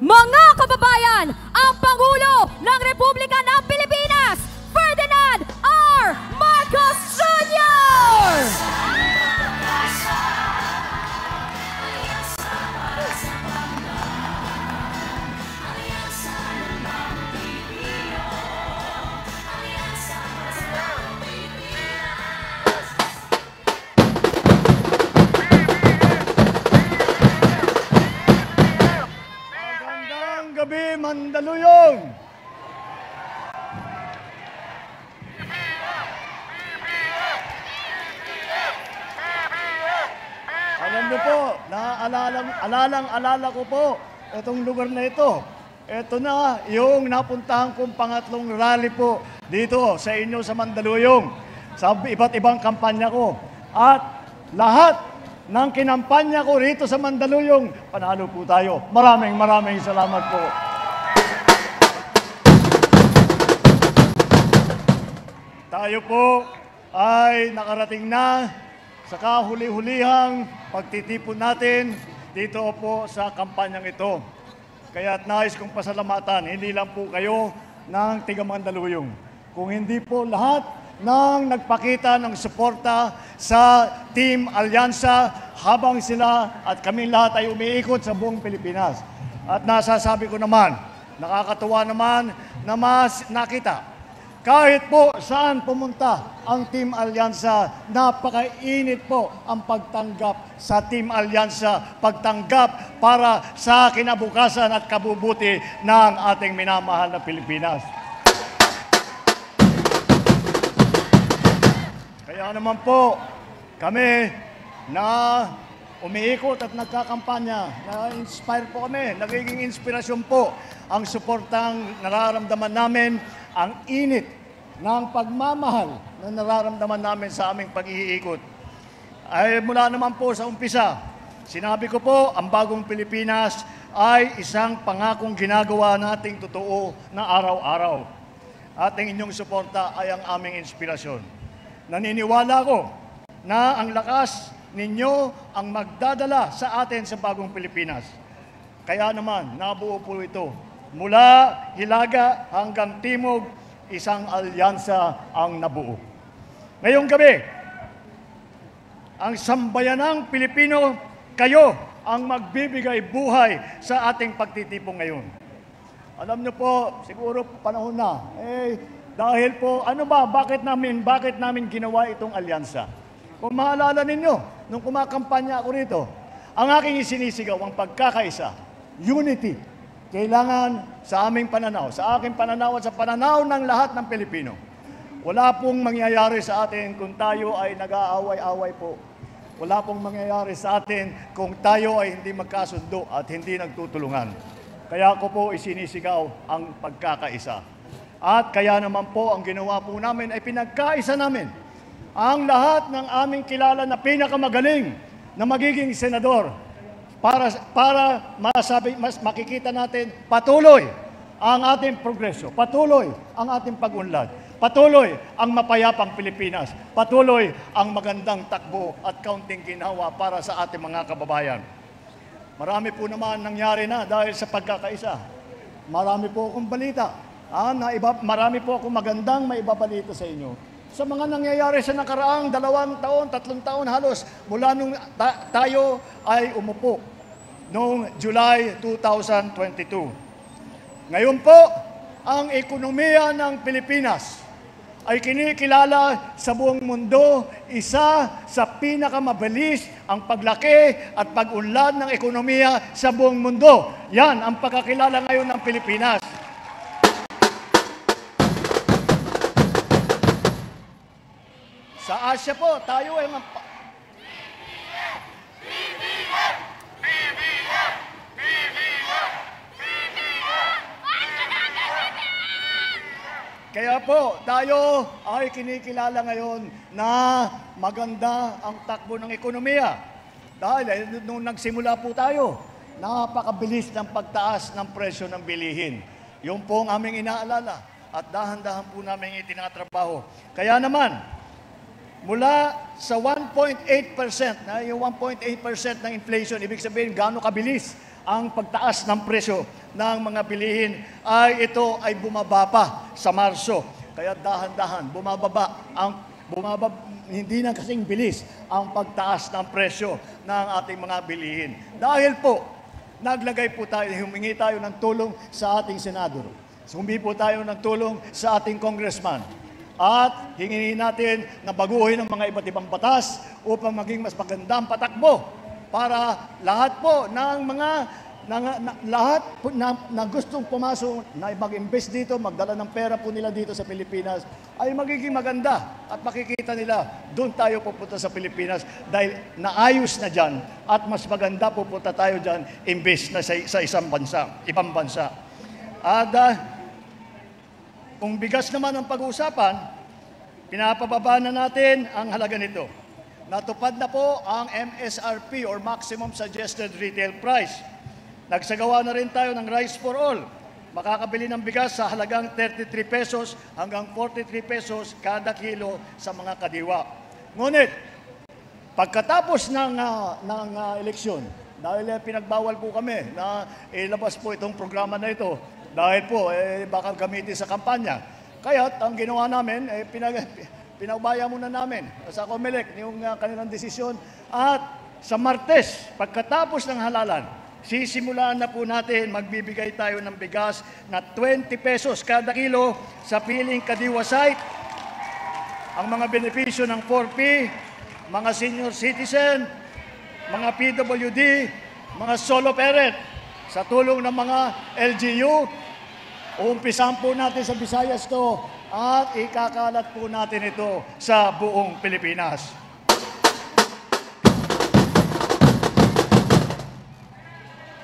Mga kababayan, ang Pangulo ng Republika ng Pilipinas, Ferdinand R. Marcos Jr. Magandang gabi, Mandaluyong! Alam niyo po, alalang-alala ko po itong lugar na ito. Ito na yung napuntahan kong pangatlong rally po dito sa inyo sa Mandaluyong, sa iba't ibang kampanya ko. At lahat ng kinampanya ko rito sa Mandaluyong, panalo po tayo. Maraming salamat po. Tayo po ay nakarating na sa kahuli-hulihang pagtitipon natin dito po sa kampanyang ito. Kaya't nais kong pasalamatan, hindi lang po kayo ng tiga Mandaluyong, kung hindi po lahat ng nagpakita ng suporta sa Team Alyansa habang sila at kami lahat ay umiikot sa buong Pilipinas. At nasasabi ko naman, nakakatuwa naman na mas nakita. Kahit po saan pumunta ang Team Alyansa, napakainit po ang pagtanggap sa Team Alyansa, pagtanggap para sa kinabukasan at kabubuti ng ating minamahal na Pilipinas. Kaya naman po, kami na umiikot at nagkakampanya, na-inspire po kami, nagiging inspirasyon po ang suportang nararamdaman namin, ang init ng pagmamahal na nararamdaman namin sa aming pag-iikot. Ay mula naman po sa umpisa, sinabi ko po, ang bagong Pilipinas ay isang pangakong ginagawa nating totoo na araw-araw. Ating inyong suporta ay ang aming inspirasyon. Naniniwala ko na ang lakas ninyo ang magdadala sa atin sa bagong Pilipinas. Kaya naman, nabuo po ito. Mula Hilaga hanggang Timog, isang alyansa ang nabuo. Ngayong gabi, ang sambayanang Pilipino, kayo ang magbibigay buhay sa ating pagtitipon ngayon. Alam niyo po, siguro panahon na, dahil po, bakit namin ginawa itong alyansa? Kung maalala ninyo, nung kumakampanya ako rito, ang aking isinisigaw, ang pagkakaisa, unity. Kailangan sa aming pananaw, sa aking pananaw at sa pananaw ng lahat ng Pilipino. Wala pong mangyayari sa atin kung tayo ay nag-aaway-away po. Wala pong mangyayari sa atin kung tayo ay hindi magkasundo at hindi nagtutulungan. Kaya ko po isinisigaw ang pagkakaisa. At kaya naman po ang ginawa po namin ay pinagkaisa namin ang lahat ng aming kilala na pinakamagaling na magiging senador para mas makikita natin patuloy ang ating progreso, patuloy ang ating pag-unlad, patuloy ang mapayapang Pilipinas, patuloy ang magandang takbo at kaunting ginhawa para sa ating mga kababayan. Marami po naman nangyari na dahil sa pagkakaisa. Marami po akong balita. Marami po akong magandang maibabalita sa inyo. Sa mga nangyayari sa nakaraang 2 taon, 3 taon halos, mula nung tayo ay umupo, noong July 2022. Ngayon po, ang ekonomiya ng Pilipinas ay kinikilala sa buong mundo, isa sa pinakamabilis ang paglaki at pag-unlad ng ekonomiya sa buong mundo. Yan ang pagkakilala ngayon ng Pilipinas. Sa Asia po, tayo ay kaya po, tayo ay kinikilala ngayon na maganda ang takbo ng ekonomiya. Dahil nung nagsimula po tayo, napakabilis ng pagtaas ng presyo ng bilihin. Yun po ang aming inaalala at dahan-dahan po namin itinatrabaho. Kaya naman, mula sa 1.8%, na yung 1.8% ng inflation, ibig sabihin gaano kabilis ang pagtaas ng presyo ng mga bilihin ay ito ay bumaba pa sa Marso. Kaya dahan-dahan hindi na kasing bilis ang pagtaas ng presyo ng ating mga bilihin. Dahil po, humingi tayo ng tulong sa ating senador. Humingi po tayo ng tulong sa ating congressman. At hingin natin na baguhin ang mga iba't ibang batas upang maging mas magandang patakbo para lahat po ng mga lahat po na gustong pumasok na mag-invest dito, magdala ng pera po nila dito sa Pilipinas, ay magiging maganda at makikita nila doon tayo pupunta sa Pilipinas dahil naayos na dyan at mas maganda pupunta tayo dyan imbes na sa ibang bansa. At kung bigas naman ang pag-uusapan, pinapababa na natin ang halaga nito. Natupad na po ang MSRP or Maximum Suggested Retail Price. Nagsagawa na rin tayo ng Rice for All. Makakabili ng bigas sa halagang 33 pesos hanggang 43 pesos kada kilo sa mga kadiwa. Ngunit, pagkatapos ng eleksyon, dahil pinagbawal po kami na ilabas po itong programa na ito, dahil po baka gamitin sa kampanya. Kaya ang ginawa namin, pinaubaya muna namin sa COMELEC yung kanilang desisyon. At sa Martes, pagkatapos ng halalan, sisimulan na po natin, magbibigay tayo ng bigas na 20 pesos kada kilo sa piling kadiwa site. Ang mga benepisyo ng 4P, mga senior citizen, mga PWD, mga solo parent, sa tulong ng mga LGU, umpisan po natin sa Visayas to at ikakalat po natin ito sa buong Pilipinas.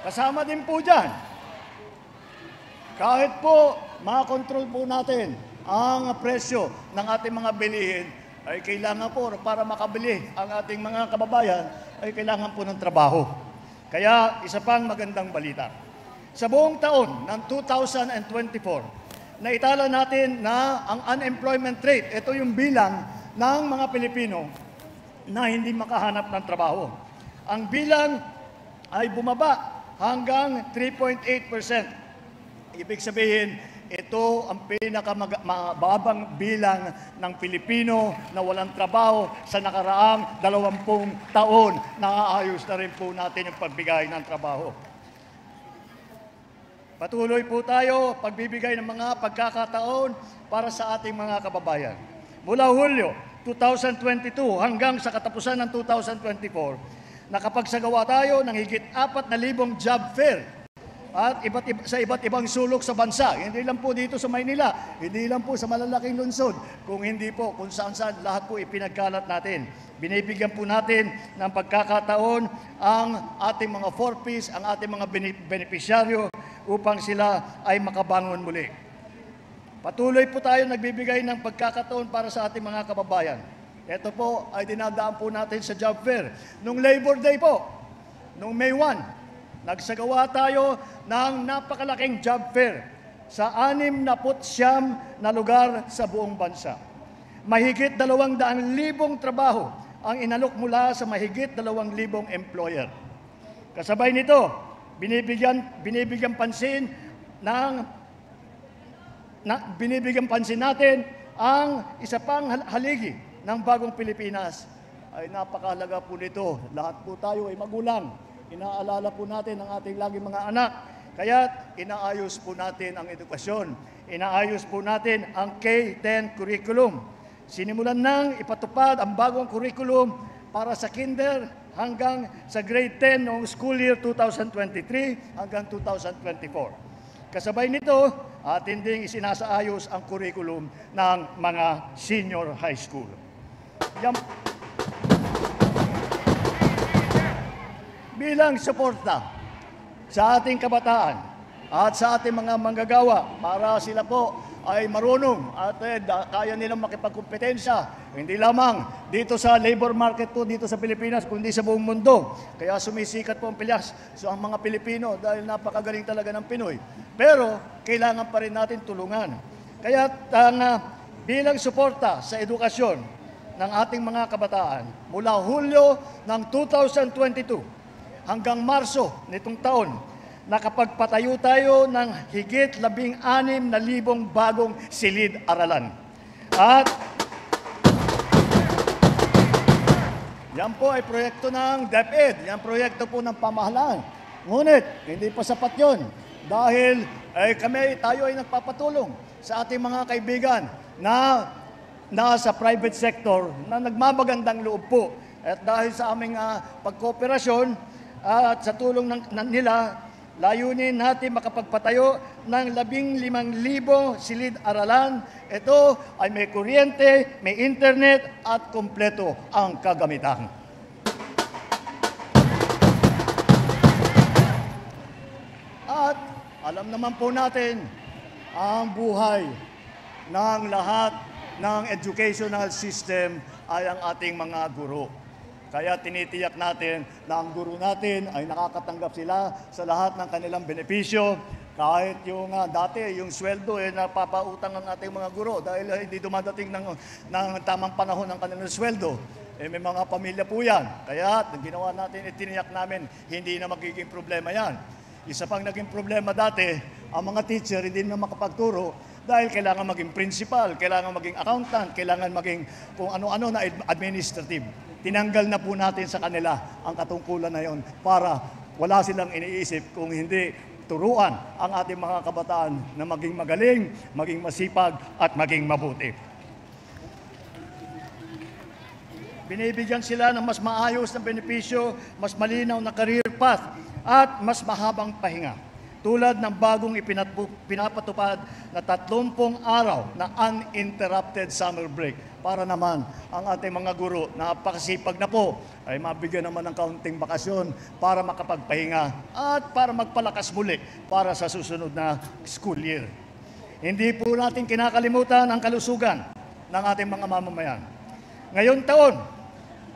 Kasama din po dyan, kahit po makakontrol po natin ang presyo ng ating mga bilihin, ay kailangan po para makabili ang ating mga kababayan, ay kailangan po ng trabaho. Kaya isa pang magandang balita. Sa buong taon ng 2024, naitala natin na ang unemployment rate, ito yung bilang ng mga Pilipino na hindi makahanap ng trabaho. Ang bilang ay bumaba hanggang 3.8%. Ibig sabihin, ito ang pinakamababang bilang ng Pilipino na walang trabaho sa nakaraang 20 taon. Naaayos na rin po natin yung pagbigay ng trabaho. Patuloy po tayo pagbibigay ng mga pagkakataon para sa ating mga kababayan. Mula Hulyo 2022 hanggang sa katapusan ng 2024, nakapagsagawa tayo ng higit 4,000 job fair at sa iba't ibang sulok sa bansa. Hindi lang po dito sa Maynila, hindi lang po sa malalaking lungsod, kung hindi po kung saan-saan lahat po ipinagkalat natin. Binibigyan po natin ng pagkakataon ang ating mga 4Ps, ang ating mga benepisyaryo upang sila ay makabangon muli. Patuloy po tayo nagbibigay ng pagkakataon para sa ating mga kababayan. Ito po ay dinadaan po natin sa job fair. Nung Labor Day po, nung May 1, nagsagawa tayo ng napakalaking job fair sa 69 na lugar sa buong bansa. Mahigit 200,000 trabaho ang inalok mula sa mahigit 2,000 employer. Kasabay nito, binibigyan pansin natin ang isa pang haligi ng bagong Pilipinas. Ay napakahalaga po nito. Lahat po tayo ay magulang. Inaalala po natin ang ating laging mga anak. Kaya inaayos po natin ang edukasyon. Inaayos po natin ang K-10 curriculum. Sinimulan nang ipatupad ang bagong curriculum para sa kinder hanggang sa grade 10 noong school year 2023 hanggang 2024. Kasabay nito, atin ding isinasaayos ang curriculum ng mga senior high school. Bilang suporta sa ating kabataan at sa ating mga manggagawa para sila po ay marunong at kaya nilang makipagkumpetensya, hindi lamang dito sa labor market po dito sa Pilipinas, kundi sa buong mundo. Kaya sumisikat po ang Pilyas so ang mga Pilipino dahil napakagaling talaga ng Pinoy. Pero kailangan pa rin natin tulungan. Kaya bilang suporta sa edukasyon ng ating mga kabataan, mula Hulyo ng 2022 hanggang Marso nitong taon, nakapagpatayo tayo ng higit 16,000 bagong silid-aralan. At yan po ay proyekto ng DepEd, yan proyekto po ng pamahalaan. Ngunit, hindi pa sapat yun dahil tayo ay nagpapatulong sa ating mga kaibigan na nasa private sector na nagmamagandang loob po. At dahil sa aming pagkooperasyon at sa tulong nila, layunin natin makapagpatayo ng 15,000 silid-aralan. Ito ay may kuryente, may internet at kumpleto ang kagamitan. At alam naman po natin ang buhay ng lahat ng educational system ay ang ating mga guro. Kaya tinitiyak natin na ang guro natin ay nakakatanggap sila sa lahat ng kanilang benepisyo. Kahit yung dati, yung sweldo, napapautang ang ating mga guro dahil hindi dumadating ng tamang panahon ng kanilang sweldo. May mga pamilya po yan. Kaya ginawa natin, tiniyak namin, hindi na magiging problema yan. Isa pang naging problema dati, ang mga teacher hindi na makapagturo dahil kailangan maging principal, kailangan maging accountant, kailangan maging kung ano-ano na administrative. Tinanggal na po natin sa kanila ang katungkulan na yon para wala silang iniisip kung hindi turuan ang ating mga kabataan na maging magaling, maging masipag at maging mabuti. Binibigyan sila ng mas maayos na benepisyo, mas malinaw na career path at mas mahabang pahinga. Tulad ng bagong pinapatupad na 30 araw na uninterrupted summer break. Para naman ang ating mga guro, napakasipag na po, ay mabigyan naman ng kaunting bakasyon para makapagpahinga at para magpalakas muli para sa susunod na school year. Hindi po natin kinakalimutan ang kalusugan ng ating mga mamamayan. Ngayong taon,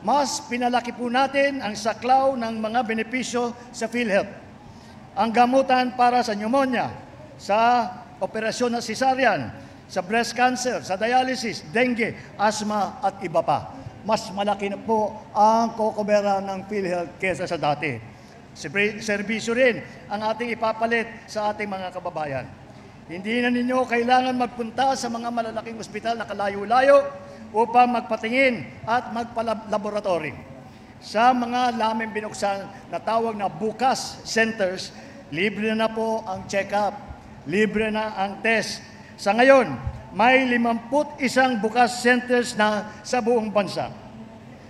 mas pinalaki po natin ang saklaw ng mga benepisyo sa PhilHealth. Ang gamutan para sa pneumonia, sa operasyon na cesarean, sa breast cancer, sa dialysis, dengue, asthma at iba pa. Mas malaki na po ang kokobera ng PhilHealth kesa sa dati. Serbisyo rin ang ating ipapalit sa ating mga kababayan. Hindi na ninyo kailangan magpunta sa mga malalaking ospital na kalayo-layo upang magpatingin at magpalaboratory. Sa mga laming binuksan na tawag na bukas centers, libre na po ang check-up, libre na ang test. Sa ngayon, may 51 bukas centers na sa buong bansa.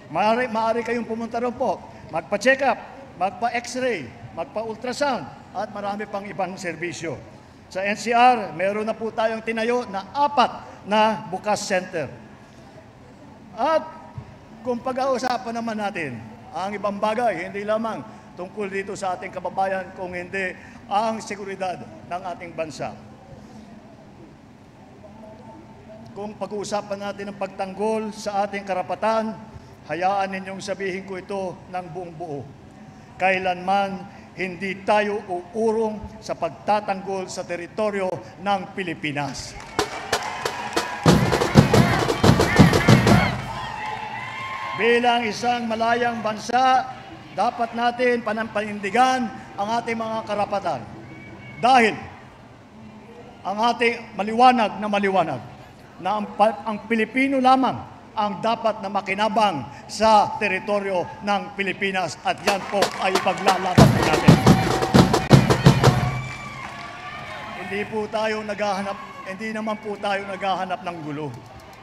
Maaari kayong pumunta rin po, magpa-check-up, magpa-x-ray, magpa-ultrasound, at marami pang ibang serbisyo. Sa NCR, meron na po tayong tinayo na 4 na bukas center. At kung pag-ausapan naman natin ang ibang bagay, hindi lamang tungkol dito sa ating kababayan, kung hindi ang seguridad ng ating bansa. Kung pag-uusapan natin ang pagtanggol sa ating karapatan, hayaan ninyong sabihin ko ito ng buong buo. Kailanman hindi tayo uurong sa pagtatanggol sa teritoryo ng Pilipinas. Bilang isang malayang bansa, dapat natin panindigan ang ating mga karapatan. Dahil ang ating maliwanag na ang Pilipino lamang ang dapat na makinabang sa teritoryo ng Pilipinas at yan po ay ipaglalaban po natin. Hindi naman po tayo naghahanap ng gulo.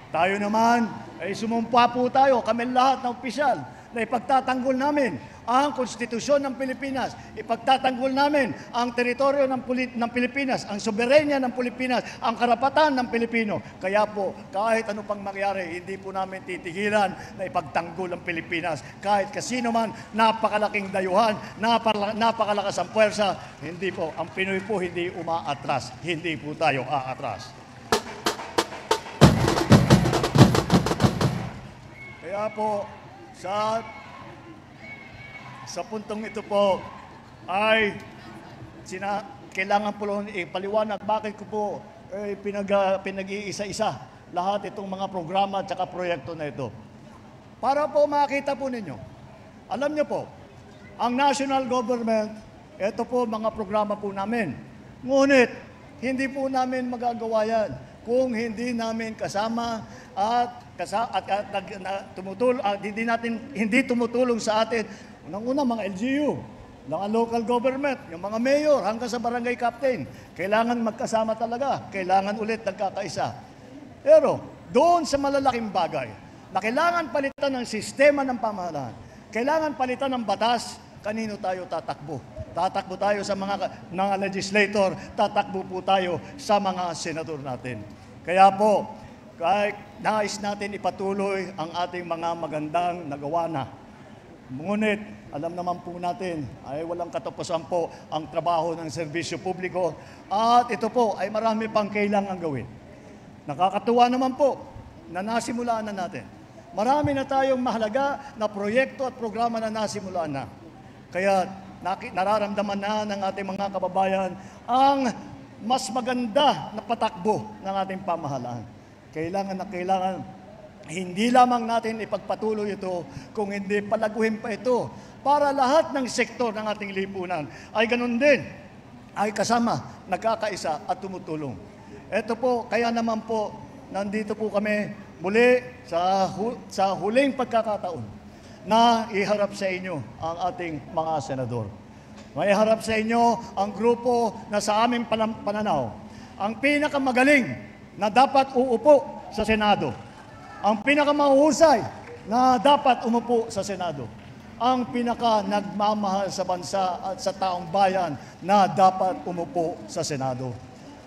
Tayo naman ay sumumpa po tayo, kami lahat na opisyal, na ipagtatanggol namin ang konstitusyon ng Pilipinas, ipagtatanggol namin ang teritoryo ng Pilipinas, ang soberenya ng Pilipinas, ang karapatan ng Pilipino. Kaya po, kahit ano pang mangyari, hindi po namin titigilan na ipagtanggol ang Pilipinas. Kahit kasino man, napakalaking dayuhan, napakalakas ang puwersa, hindi po, ang Pinoy po hindi umaatras, hindi po tayo aatras. Kaya po, sa puntong ito po ay kailangan po ipaliwanag bakit ko po pinag-iisa-isa lahat itong mga programa at saka proyekto na ito. Para po makita po ninyo, alam niyo po, ang national government Ito po mga programa po namin. Ngunit, hindi po namin magagawa yan kung hindi namin kasama hindi tumutulong sa atin. Unang-una, mga LGU, mga local government, yung mga mayor, hanggang sa barangay captain. Kailangan magkasama talaga. Kailangan ulit nagkakaisa. Pero, doon sa malalaking bagay, na kailangan palitan ng sistema ng pamahalaan, kailangan palitan ng batas, kanino tayo tatakbo? Tatakbo tayo sa mga legislator, tatakbo po tayo sa mga senador natin. Kaya po, kahit nais natin ipatuloy ang ating mga magandang nagawa na. Ngunit, alam naman po natin, ay walang katapusan po ang trabaho ng serbisyo publiko at ito po ay marami pang kailangan gawin. Nakakatuwa naman po na nasimulaan na natin. Marami na tayong mahalaga na proyekto at programa na nasimulaan na. Kaya nararamdaman na ng ating mga kababayan ang mas maganda na patakbo ng ating pamahalaan. Kailangan hindi lamang natin ipagpatuloy ito, kung hindi palaguhin pa ito para lahat ng sektor ng ating lipunan ay ganun din, ay kasama, nagkakaisa at tumutulong. Ito po, kaya naman po, nandito po kami muli sa huling pagkakataon na iharap sa inyo ang ating mga senador. May harap sa inyo ang grupo na sa aming pananaw, ang pinakamagaling na dapat uupo sa Senado. Ang pinakamahusay na dapat umupo sa Senado. Ang pinaka-nagmamahal sa bansa at sa taong bayan na dapat umupo sa Senado.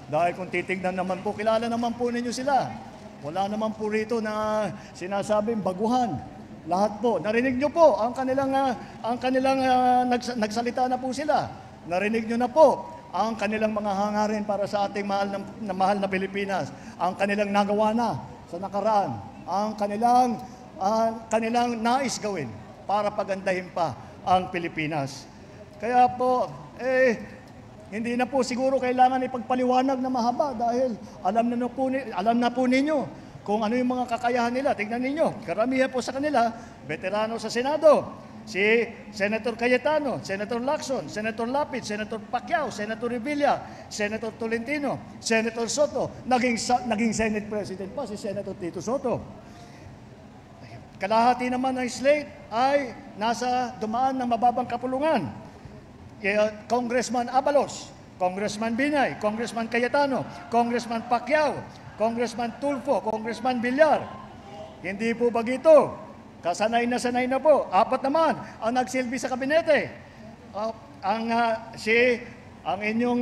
Dahil kung titignan naman po, kilala naman po ninyo sila. Wala naman po rito na sinasabing baguhan. Lahat po. Narinig nyo po ang kanilang nagsalita na po sila. Narinig nyo na po ang kanilang mga hangarin para sa ating mahal na Pilipinas. Ang kanilang nagawa na sa nakaraan. Ang kanilang nais gawin para pagandahin pa ang Pilipinas. Kaya po, hindi na po siguro kailangan ipagpaliwanag na mahaba dahil alam na po ninyo kung ano yung mga kakayahan nila. Tingnan ninyo, karamihan po sa kanila, veterano sa Senado. Si Senator Cayetano, Senator Lacson, Senator Lapid, Senator Pacquiao, Senator Revilla, Senator Tolentino, Senator Soto, naging Senate President pa si Senator Tito Soto. Kalahati naman ng slate ay nasa dumaan ng mababang kapulungan. Congressman Abalos, Congressman Binay, Congressman Cayetano, Congressman Pacquiao, Congressman Tulfo, Congressman Villar. Hindi po ba ito? Sanay na po. Apat naman ang nagsilbi sa kabinete. Ang inyong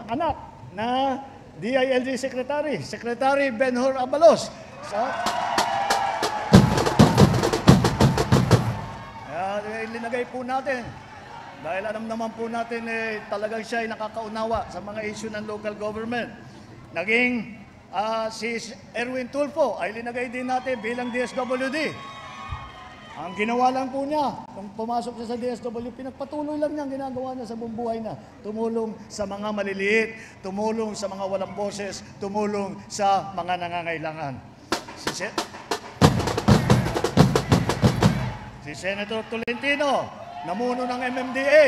anak na DILG Secretary, Secretary Benhur Abalos. Linagay po natin. Dahil alam naman po natin talagang siya ay nakakaunawa sa mga issue ng local government. Naging si Erwin Tulfo ay linagay din natin bilang DSWD. Ang ginawa lang po niya, nung pumasok siya sa DSWD, pinagpatuloy lang niya ang ginagawa niya sa buong buhay na tumulong sa mga maliliit, tumulong sa mga walang boses, tumulong sa mga nangangailangan. Si Senator Tolentino, namuno ng MMDA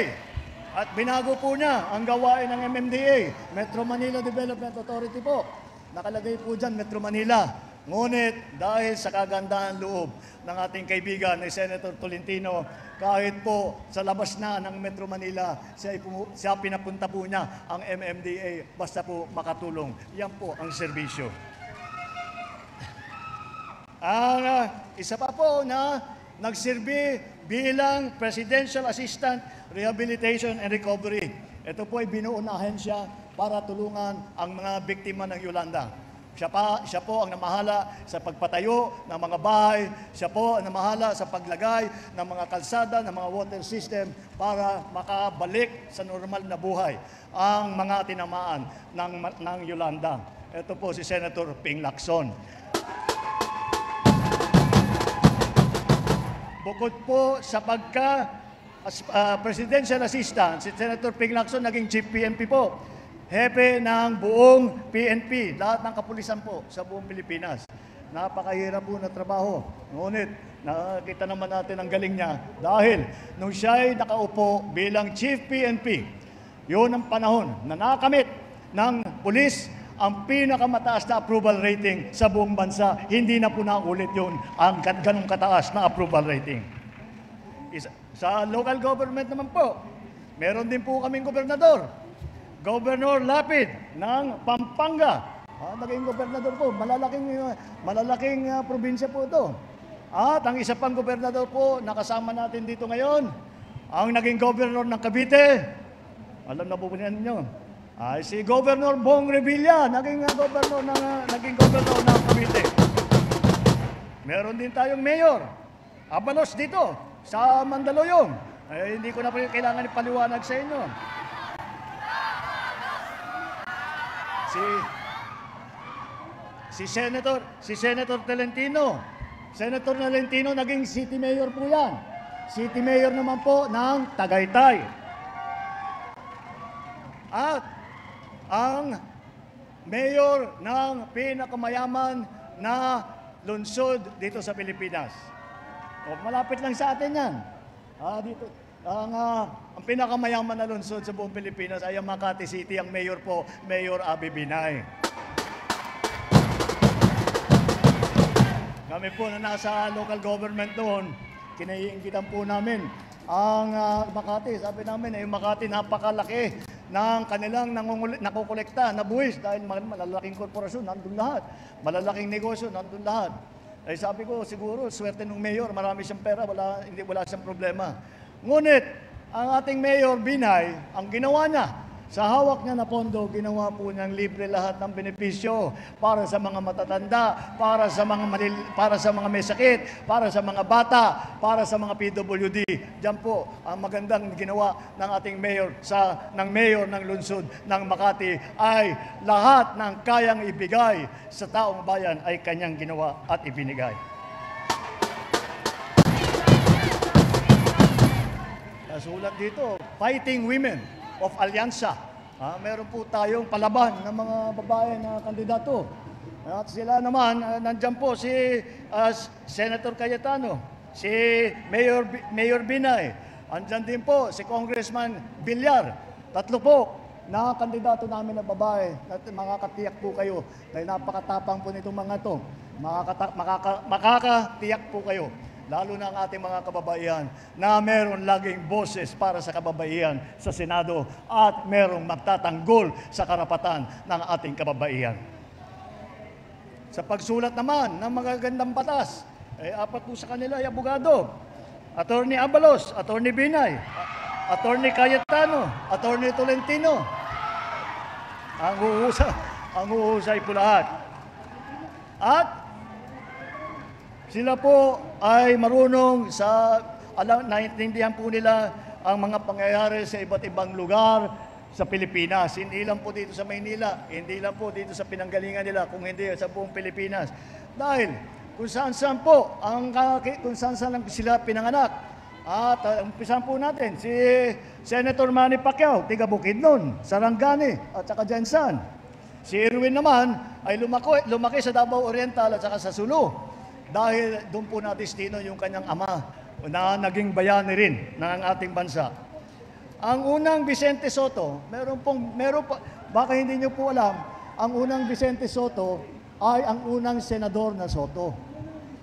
at binago po niya ang gawain ng MMDA, Metro Manila Development Authority po. Nakalagay po dyan, Metro Manila. Ngunit dahil sa kagandahan loob ng ating kaibigan ni Senator Tolentino, kahit po sa labas na ng Metro Manila, siya pinapunta po niya ang MMDA basta po makatulong. Yan po ang serbisyo. Ang isa pa po na nagsilbi bilang Presidential Assistant Rehabilitation and Recovery. Ito po ay binuo na ahensya para tulungan ang mga biktima ng Yolanda. Siya po ang namahala sa pagpatayo ng mga bahay. Siya po ang namahala sa paglagay ng mga kalsada, ng mga water system para makabalik sa normal na buhay ang mga tinamaan ng Yolanda. Ito po si Senator Ping Lacson. Bukod po sa presidential assistant, si Senator Ping Lacson naging Chief PNP po. Hepe ng buong PNP, lahat ng kapulisan po sa buong Pilipinas. Napakahirap po na trabaho. Ngunit, nakita naman natin ang galing niya dahil nung siya ay nakaupo bilang Chief PNP, Yun ang panahon na nakamit ng pulis ang pinakamataas na approval rating sa buong bansa. Hindi na po naulit yun ang ganong kataas na approval rating. Sa local government naman po, meron din po kaming gobernador. Governor Lapid ng Pampanga. Naging gobernador po. Malalaking probinsya po ito. At ang isa pang gobernador po, nakasama natin dito ngayon, ang naging governor ng Cavite. Alam na po ninyo. Ay si Governor Bong Revilla, naging governor ng Cavite. Meron din tayong mayor, Abalos dito, sa Mandaluyong. Ay, hindi ko na po kailangan ipaliwanag sa inyo. Si Senator Tolentino. Senator Tolentino naging city mayor po yan. City mayor naman po ng Tagaytay. At ang mayor ng pinakamayaman na lungsod dito sa Pilipinas. Malapit lang sa atin yan. Dito, ang pinakamayaman na lungsod sa buong Pilipinas ay ang Makati City. Ang mayor po, Mayor Abby Binay. Kami po na nasa local government doon, kinaiinggitan po namin ang Makati. Sabi namin, Makati napakalaki ng kanilang nakukolekta na buwis dahil malalaking korporasyon, nandun lahat. Malalaking negosyo, nandun lahat. Ay sabi ko, siguro, swerte ng mayor, marami siyang pera, wala siyang problema. Ngunit, ang ating Mayor Binay, ang ginawa niya, sa hawak niya na pondo, ginawa po niyang libre lahat ng benepisyo para sa mga matatanda, para sa mga may sakit, para sa mga bata, para sa mga PWD. Diyan po ang magandang ginawa ng ating mayor ng mayor ng lungsod ng Makati ay lahat ng kayang ibigay sa taong bayan ay kanyang ginawa at ibinigay. Nasulat dito, Fighting Women of Alyansa. Meron po tayong palaban ng mga babae na kandidato. At sila naman, nandyan po si Senator Cayetano, si Mayor Binay, andyan din po si Congressman Villar. Tatlo po na kandidato namin na babae. Makakatiyak po kayo dahil napakatapang po nitong mga to. Makakatiyak po kayo, lalo na ang ating mga kababaihan, na meron laging boses para sa kababaihan sa Senado at merong magtatanggol sa karapatan ng ating kababaihan. Sa pagsulat naman ng magagandang batas, apat po sa kanila ay abogado. Attorney Abalos, Attorney Binay, Attorney Cayetano, Attorney Tolentino. Ang huhusay po lahat. At sila po ay marunong naiintindihan po nila ang mga pangyayari sa iba't ibang lugar sa Pilipinas. Hindi lang po dito sa Maynila, hindi lang po dito sa pinanggalingan nila, kung hindi sa buong Pilipinas. Dahil kung saan-saan po, kung saan-saan sila pinanganak. At umpisan po natin, si Senator Manny Pacquiao, tiga Bukidnon, Sarangani, at saka Jensan. Si Erwin naman ay lumaki sa Davao Oriental at saka sa Sulu. Dahil doon po nadestino yung kanyang ama na naging bayani rin ng ating bansa. Ang unang Vicente Soto, baka hindi nyo po alam, ang unang Vicente Soto ay ang unang senador na Soto.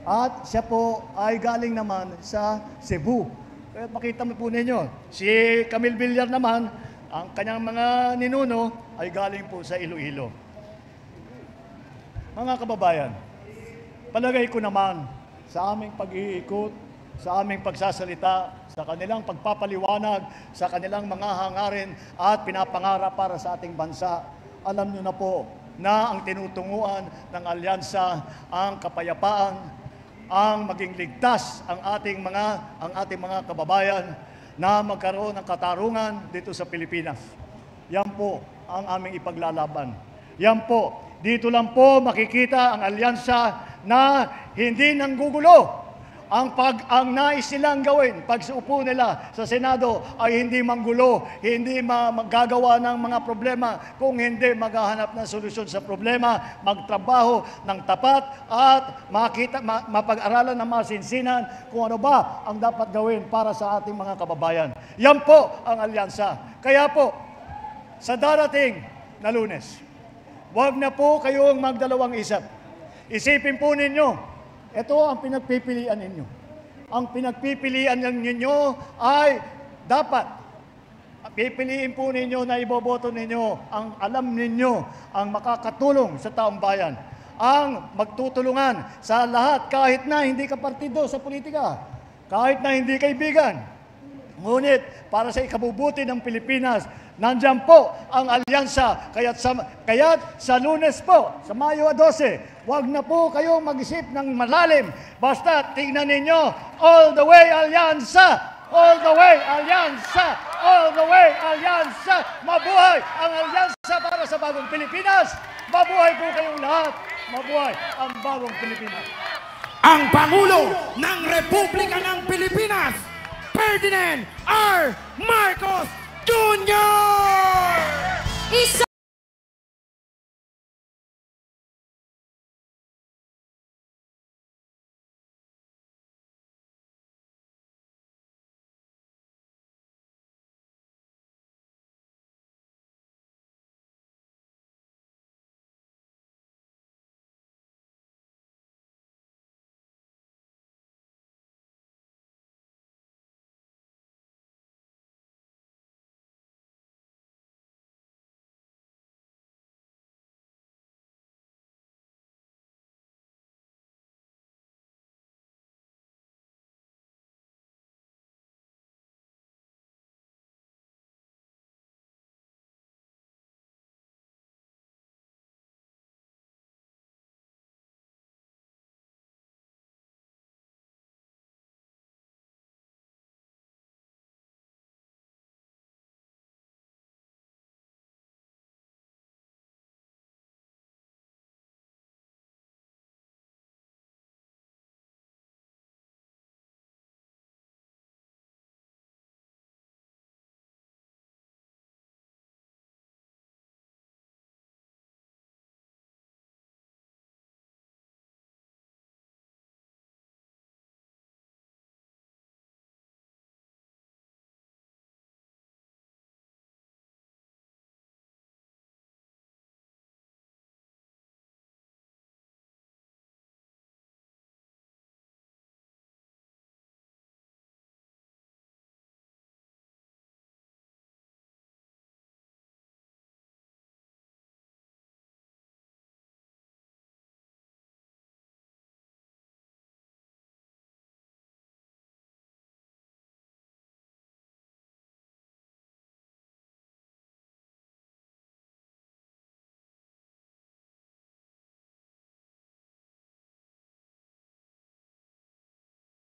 At siya po ay galing naman sa Cebu. Kaya makita mo po ninyo, si Camille Villar naman, ang kanyang mga ninuno ay galing po sa Iloilo. Mga kababayan, palagay ko naman sa aming pag-iikot, sa aming pagsasalita, sa kanilang pagpapaliwanag, sa kanilang mga hangarin at pinapangarap para sa ating bansa, alam nyo na po na ang tinutunguan ng alyansa, ang kapayapaan, ang maging ligtas ang ating mga kababayan na magkaroon ng katarungan dito sa Pilipinas. Yan po ang aming ipaglalaban. Yan po, dito lang po makikita ang alyansa na hindi nanggugulo. Ang nais nilang gawin pag upo nila sa Senado ay hindi manggulo, hindi magagawa ng mga problema, kung hindi maghahanap ng solusyon sa problema, magtrabaho ng tapat at mapag-aralan ng masinsinan kung ano ba ang dapat gawin para sa ating mga kababayan. Yan po ang alyansa. Kaya po, sa darating na Lunes. Huwag na po kayong magdalawang isip. Isipin po ninyo, ito ang pinagpipilian ninyo. Ang pinagpipilian ninyo ay dapat pipiliin po ninyo na iboboto ninyo ang alam ninyo ang makakatulong sa taong bayan. Ang magtutulungan sa lahat kahit na hindi ka partido sa politika, kahit na hindi kaibigan. Ngunit para sa ikabubuti ng Pilipinas, nandiyan po ang alyansa. Kaya't sa Lunes po, sa Mayo 12, huwag na po kayong mag-isip ng malalim. Basta tingnan ninyo, all the way alyansa! All the way alyansa! All the way alyansa! Mabuhay ang alyansa para sa bagong Pilipinas! Mabuhay po kayong lahat! Mabuhay ang bagong Pilipinas! Ang Pangulo ng Republika ng Pilipinas, Ferdinand R. Marcos Jr.